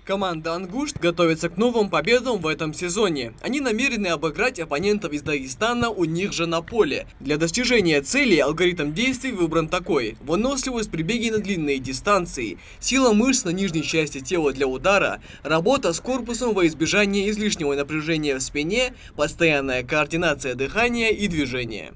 Команда «Ангушт» готовится к новым победам в этом сезоне. Они намерены обыграть оппонентов из Дагестана у них же на поле. Для достижения цели алгоритм действий выбран такой: выносливость при беге на длинные дистанции, сила мышц на нижней части тела для удара, работа с корпусом во избежание излишнего напряжения в спине, постоянная координация дыхания и движения.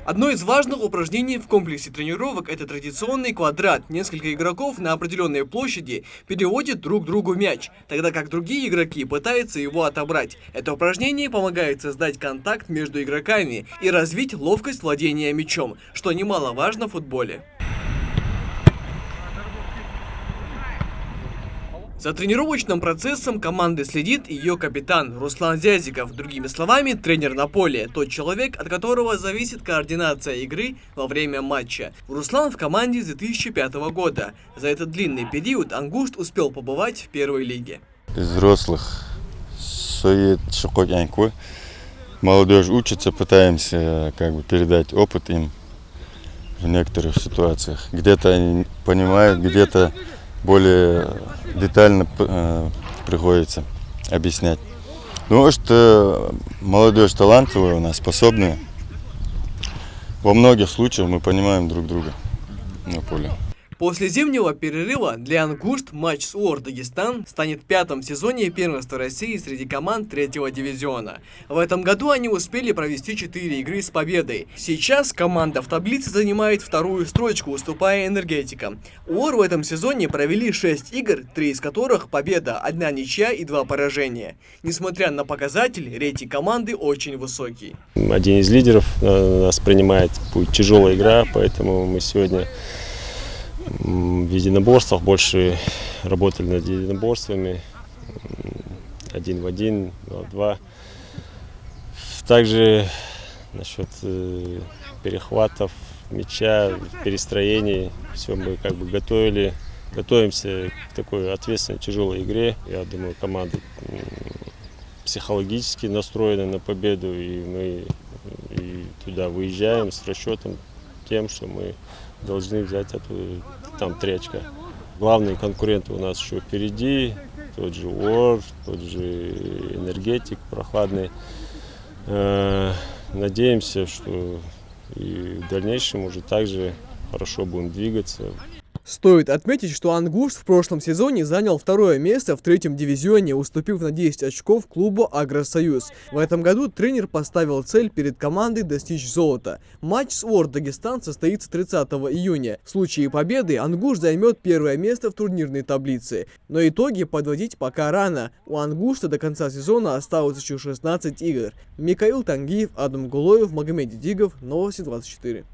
Одно из важных упражнений в комплексе тренировок – это традиционный квадрат. Несколько игроков на определенной площади переводят друг другу мяч, тогда как другие игроки пытаются его отобрать. Это упражнение помогает создать контакт между игроками и развить ловкость владения мячом, что немаловажно в футболе. За тренировочным процессом команды следит ее капитан Руслан Зязиков, другими словами, тренер на поле, тот человек, от которого зависит координация игры во время матча. Руслан в команде с 2005 года. За этот длинный период «Ангушт» успел побывать в первой лиге. Из взрослых молодежь учится, пытаемся передать опыт им в некоторых ситуациях. Где-то они понимают, где-то более детально приходится объяснять. Ну, что молодежь талантливая у нас, способная. Во многих случаях мы понимаем друг друга на поле. После зимнего перерыва для «Ангушт» матч с УОР Дагестан станет пятым в сезоне первенства России среди команд третьего дивизиона. В этом году они успели провести 4 игры с победой. Сейчас команда в таблице занимает вторую строчку, уступая «Энергетикам». УОР в этом сезоне провели 6 игр, 3 из которых победа, 1 ничья и 2 поражения. Несмотря на показатель, рейтинг команды очень высокий. Один из лидеров нас принимает, будет тяжелая игра, поэтому мы сегодня в единоборствах больше работали над единоборствами, 1 в 1, 2 в 2. Также насчет перехватов мяча, перестроений, все мы готовимся к такой ответственной, тяжелой игре. Я думаю, команда психологически настроена на победу, и мы туда выезжаем с расчетом тем, что мы должны взять там 3 очка. Главные конкуренты у нас еще впереди, тот же УОР, тот же «Энергетик», прохладный. Надеемся, что и в дальнейшем уже также хорошо будем двигаться. Стоит отметить, что «Ангушт» в прошлом сезоне занял 2-е место в 3-м дивизионе, уступив на 10 очков клубу «Агросоюз». В этом году тренер поставил цель перед командой достичь золота. Матч с УОР Дагестан состоится 30 июня. В случае победы «Ангушт» займет 1-е место в турнирной таблице. Но итоги подводить пока рано. У «Ангушта» до конца сезона осталось еще 16 игр. Микаил Тангиев, Адам Гулоев, Магомед Дидигов, Новости 24.